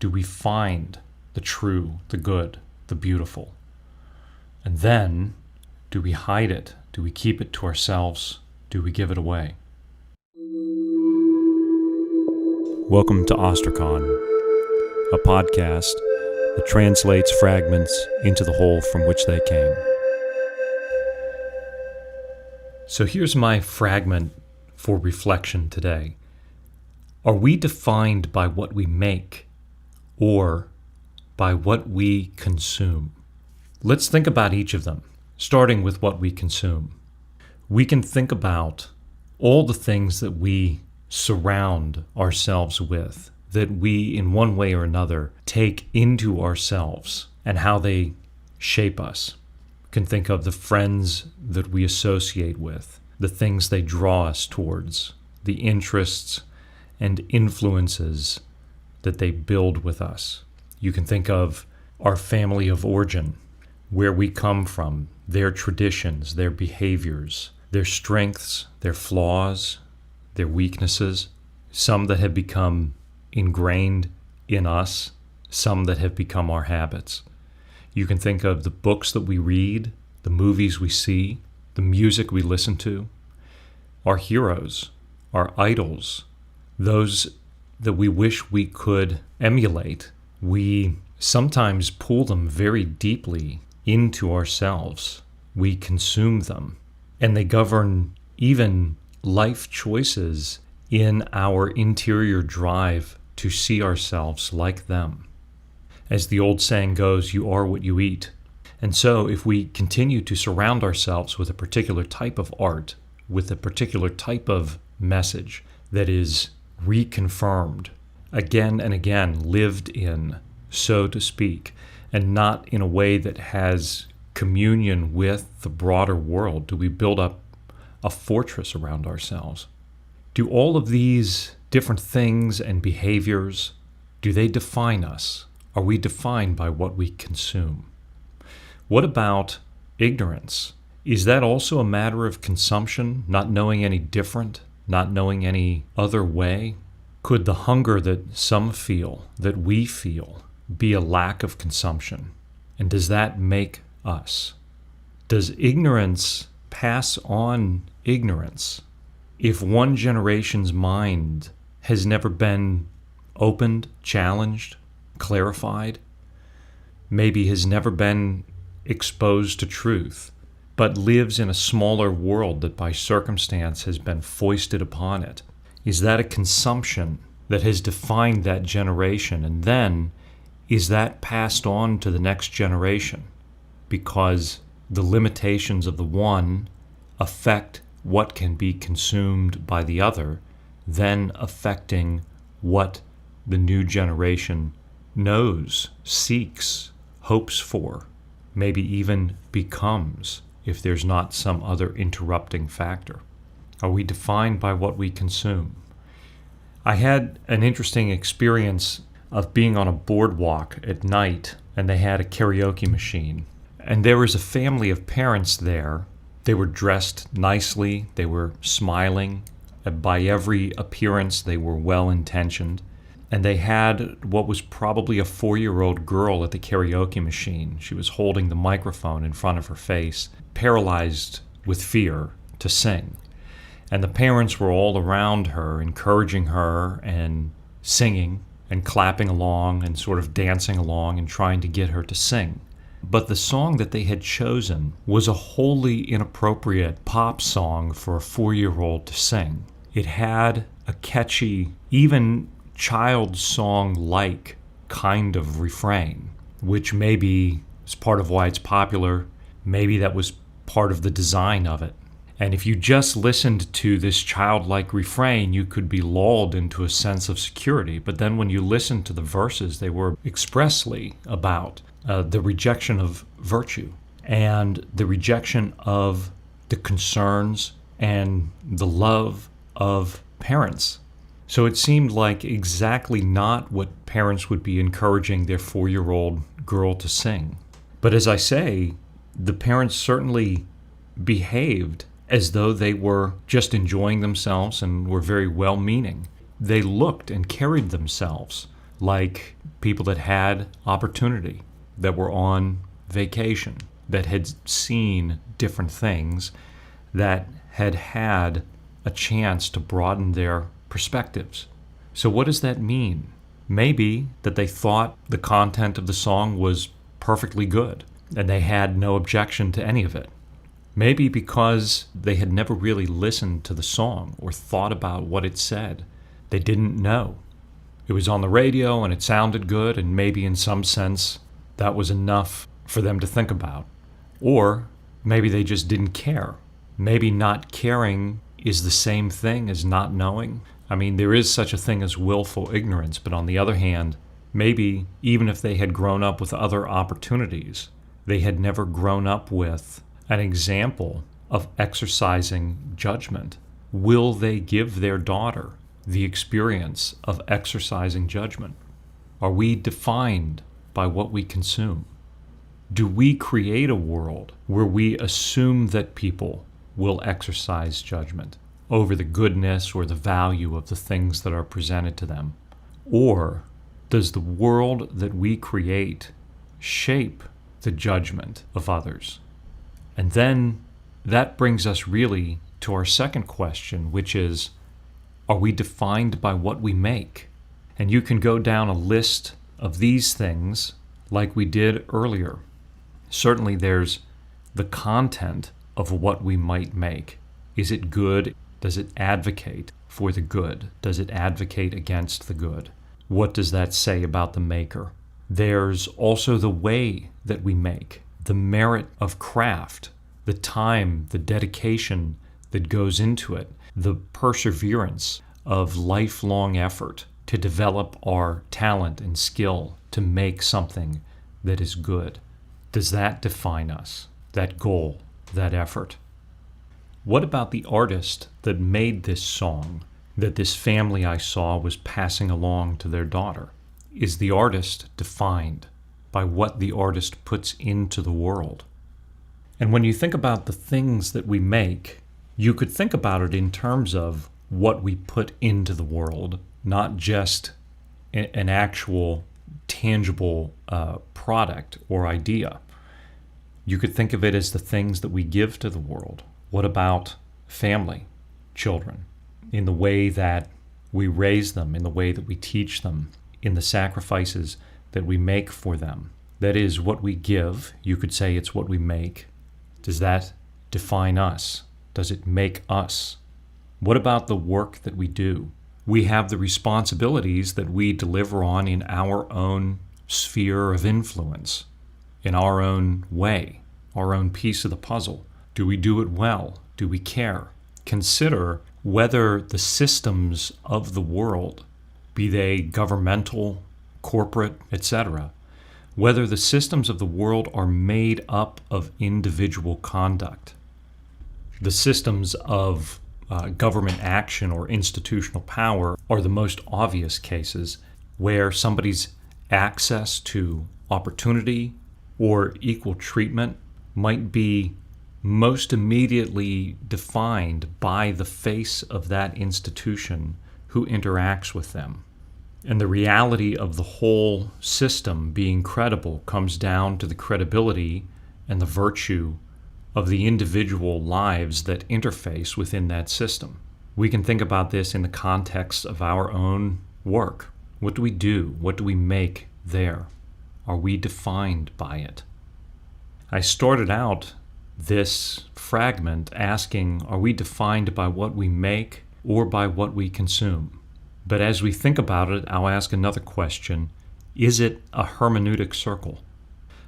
do we find the true, the good, the beautiful? And then, do we hide it? Do we keep it to ourselves? Do we give it away? Welcome to Ostracon, a podcast that translates fragments into the whole from which they came. So here's my fragment for reflection today. Are we defined by what we make or by what we consume? Let's think about each of them, starting with what we consume. We can think about all the things that we surround ourselves with, that we, in one way or another, take into ourselves and how they shape us. We can think of the friends that we associate with, the things they draw us towards, the interests and influences that they build with us. You can think of our family of origin, where we come from, their traditions, their behaviors, their strengths, their flaws, their weaknesses, some that have become ingrained in us, some that have become our habits. You can think of the books that we read, the movies we see, the music we listen to, our heroes, our idols, those that we wish we could emulate. We sometimes pull them very deeply into ourselves. We consume them, and they govern even life choices in our interior drive to see ourselves like them. As the old saying goes, you are what you eat. And so if we continue to surround ourselves with a particular type of art, with a particular type of message that is reconfirmed again and again, lived in, so to speak, and not in a way that has communion with the broader world, do we build up a fortress around ourselves? Do all of these different things and behaviors, do they define us? Are we defined by what we consume? What about ignorance? Is that also a matter of consumption, not knowing any different, not knowing any other way? Could the hunger that some feel, that we feel, be a lack of consumption? And does that make us? Does ignorance pass on ignorance? If one generation's mind has never been opened, challenged, clarified, maybe has never been exposed to truth, but lives in a smaller world that by circumstance has been foisted upon it, is that a consumption that has defined that generation? And then is that passed on to the next generation? Because the limitations of the one affect what can be consumed by the other, then affecting what the new generation knows, seeks, hopes for, maybe even becomes, if there's not some other interrupting factor. Are we defined by what we consume? I had an interesting experience of being on a boardwalk at night, and they had a karaoke machine. And there was a family of parents there. They were dressed nicely. They were smiling. By every appearance, they were well-intentioned. And they had what was probably a 4-year-old girl at the karaoke machine. She was holding the microphone in front of her face, paralyzed with fear to sing. And the parents were all around her, encouraging her and singing and clapping along and sort of dancing along and trying to get her to sing. But the song that they had chosen was a wholly inappropriate pop song for a 4-year-old to sing. It had a catchy, even child song-like kind of refrain, which maybe is part of why it's popular. Maybe that was part of the design of it. And if you just listened to this childlike refrain, you could be lulled into a sense of security. But then when you listened to the verses, they were expressly about the rejection of virtue and the rejection of the concerns and the love of parents. So it seemed like exactly not what parents would be encouraging their 4-year-old girl to sing. But as I say, the parents certainly behaved as though they were just enjoying themselves and were very well-meaning. They looked and carried themselves like people that had opportunity, that were on vacation, that had seen different things, that had had a chance to broaden their perspectives. So what does that mean? Maybe that they thought the content of the song was perfectly good and they had no objection to any of it. Maybe because they had never really listened to the song or thought about what it said, they didn't know. It was on the radio and it sounded good, and maybe in some sense that was enough for them to think about. Or maybe they just didn't care. Maybe not caring is the same thing as not knowing. I mean, there is such a thing as willful ignorance, but on the other hand, maybe even if they had grown up with other opportunities, they had never grown up with an example of exercising judgment. Will they give their daughter the experience of exercising judgment? Are we defined by what we consume? Do we create a world where we assume that people will exercise judgment over the goodness or the value of the things that are presented to them? Or does the world that we create shape the judgment of others? And then that brings us really to our second question, which is, are we defined by what we make? And you can go down a list of these things like we did earlier. Certainly there's the content of what we might make. Is it good? Does it advocate for the good? Does it advocate against the good? What does that say about the maker? There's also the way that we make, the merit of craft, the time, the dedication that goes into it, the perseverance of lifelong effort to develop our talent and skill to make something that is good. Does that define us, that goal, that effort? What about the artist that made this song that this family I saw was passing along to their daughter? Is the artist defined by what the artist puts into the world? And when you think about the things that we make, you could think about it in terms of what we put into the world, not just an actual tangible product or idea. You could think of it as the things that we give to the world. What about family, children, in the way that we raise them, in the way that we teach them, in the sacrifices that we make for them? That is what we give. You could say it's what we make. Does that define us? Does it make us? What about the work that we do? We have the responsibilities that we deliver on in our own sphere of influence, in our own way, our own piece of the puzzle. Do we do it well? Do we care? Consider whether the systems of the world, be they governmental, corporate, etc., whether the systems of the world are made up of individual conduct. The systems of government action or institutional power are the most obvious cases where somebody's access to opportunity or equal treatment might be most immediately defined by the face of that institution who interacts with them. And the reality of the whole system being credible comes down to the credibility and the virtue of the individual lives that interface within that system. We can think about this in the context of our own work. What do we do? What do we make there? Are we defined by it? I started out this fragment asking, are we defined by what we make or by what we consume? But as we think about it, I'll ask another question. Is it a hermeneutic circle?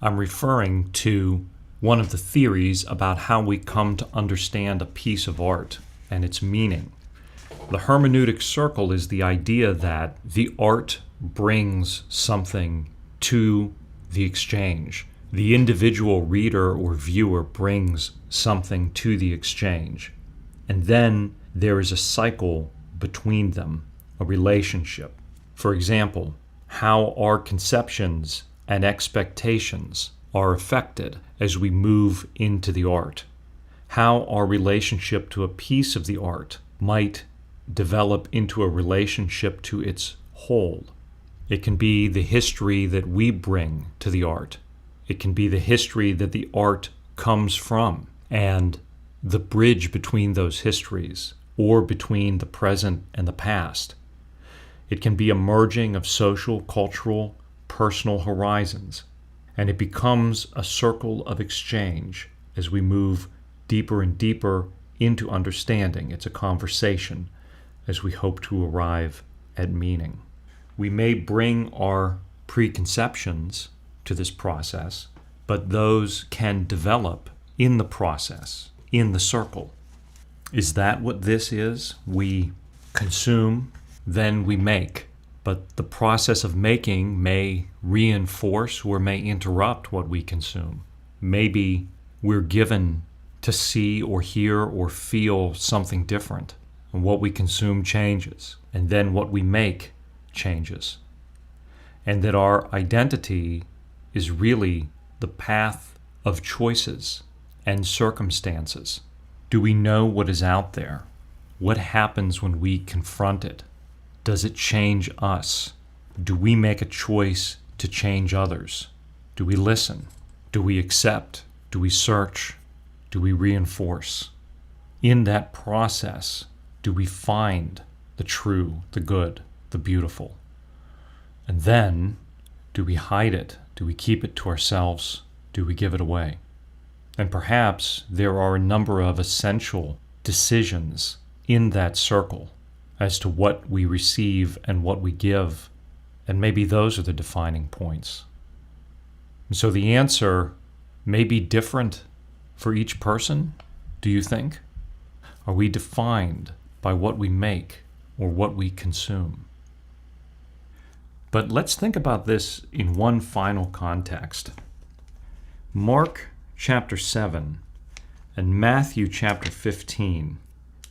I'm referring to one of the theories about how we come to understand a piece of art and its meaning. The hermeneutic circle is the idea that the art brings something to the exchange. The individual reader or viewer brings something to the exchange. And then there is a cycle between them, a relationship. For example, how our conceptions and expectations are affected as we move into the art. How our relationship to a piece of the art might develop into a relationship to its whole. It can be the history that we bring to the art. It can be the history that the art comes from, and the bridge between those histories, or between the present and the past. It can be a merging of social, cultural, personal horizons, and it becomes a circle of exchange as we move deeper and deeper into understanding. It's a conversation as we hope to arrive at meaning. We may bring our preconceptions to this process, but those can develop in the process, in the circle. Is that what this is? We consume, then we make. But the process of making may reinforce or may interrupt what we consume. Maybe we're given to see or hear or feel something different, and what we consume changes, and then what we make changes. And that our identity is really the path of choices and circumstances. Do we know what is out there? What happens when we confront it? Does it change us? Do we make a choice to change others? Do we listen? Do we accept? Do we search? Do we reinforce? In that process, do we find the true, the good, the beautiful? And then, do we hide it? Do we keep it to ourselves? Do we give it away? And perhaps there are a number of essential decisions in that circle as to what we receive and what we give, and maybe those are the defining points. And so the answer may be different for each person, do you think? Are we defined by what we make or what we consume? But let's think about this in one final context. Mark chapter 7 and Matthew chapter 15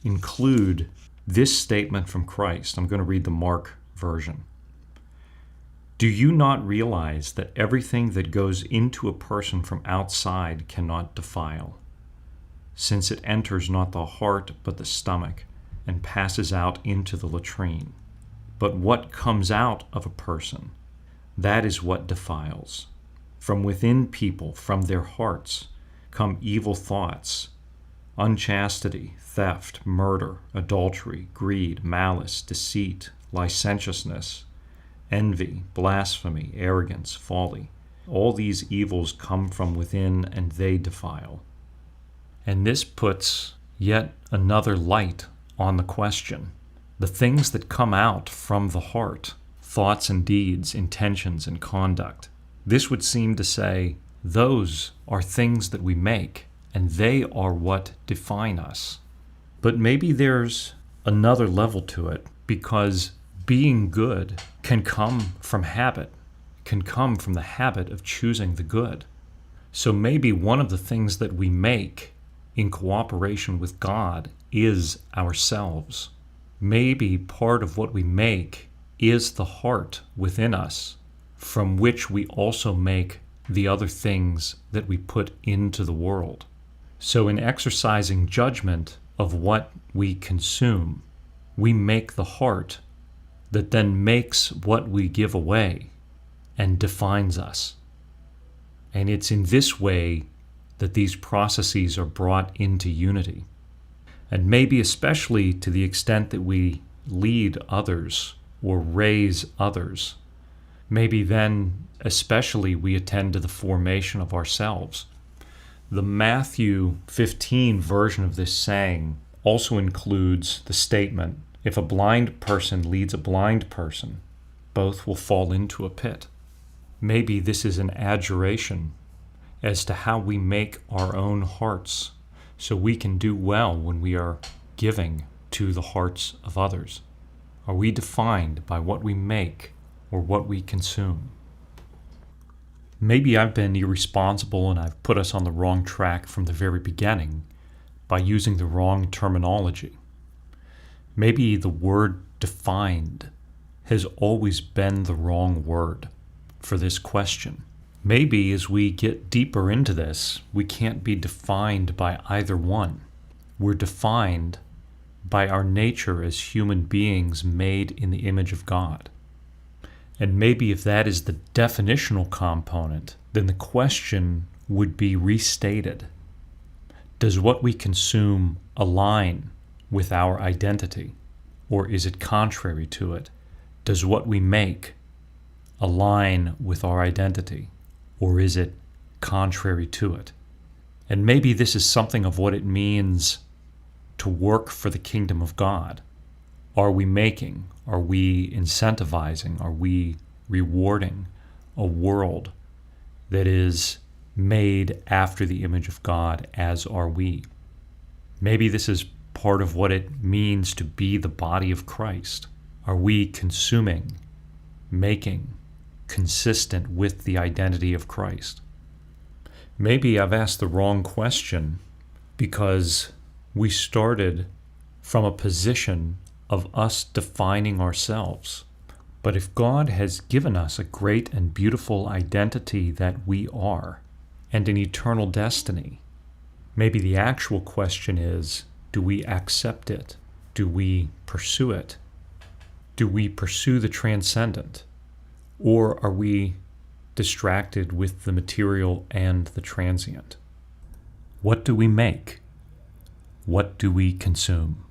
include this statement from Christ. I'm going to read the Mark version. Do you not realize that everything that goes into a person from outside cannot defile, since it enters not the heart but the stomach and passes out into the latrine? But what comes out of a person, that is what defiles. From within people, from their hearts, come evil thoughts, unchastity, theft, murder, adultery, greed, malice, deceit, licentiousness, envy, blasphemy, arrogance, folly. All these evils come from within, and they defile. And this puts yet another light on the question. The things that come out from the heart, thoughts and deeds, intentions and conduct, this would seem to say those are things that we make, and they are what define us. But maybe there's another level to it, because being good can come from habit, can come from the habit of choosing the good. So maybe one of the things that we make in cooperation with God is ourselves. Maybe part of what we make is the heart within us, from which we also make the other things that we put into the world. So in exercising judgment of what we consume, we make the heart that then makes what we give away and defines us. And it's in this way that these processes are brought into unity. And maybe especially to the extent that we lead others or raise others, maybe then especially we attend to the formation of ourselves. The Matthew 15 version of this saying also includes the statement, if a blind person leads a blind person, both will fall into a pit. Maybe this is an adjuration as to how we make our own hearts so we can do well when we are giving to the hearts of others. Are we defined by what we make or what we consume? Maybe I've been irresponsible and I've put us on the wrong track from the very beginning by using the wrong terminology. Maybe the word defined has always been the wrong word for this question. Maybe as we get deeper into this, we can't be defined by either one. We're defined by our nature as human beings made in the image of God. And maybe if that is the definitional component, then the question would be restated. Does what we consume align with our identity, or is it contrary to it? Does what we make align with our identity, or is it contrary to it? And maybe this is something of what it means to work for the kingdom of God. Are we making, are we incentivizing, are we rewarding a world that is made after the image of God, as are we? Maybe this is part of what it means to be the body of Christ. Are we consuming, making, consistent with the identity of Christ? Maybe I've asked the wrong question because we started from a position of us defining ourselves. But if God has given us a great and beautiful identity that we are, and an eternal destiny, maybe the actual question is, do we accept it? Do we pursue it? Do we pursue the transcendent? Or are we distracted with the material and the transient? What do we make? What do we consume?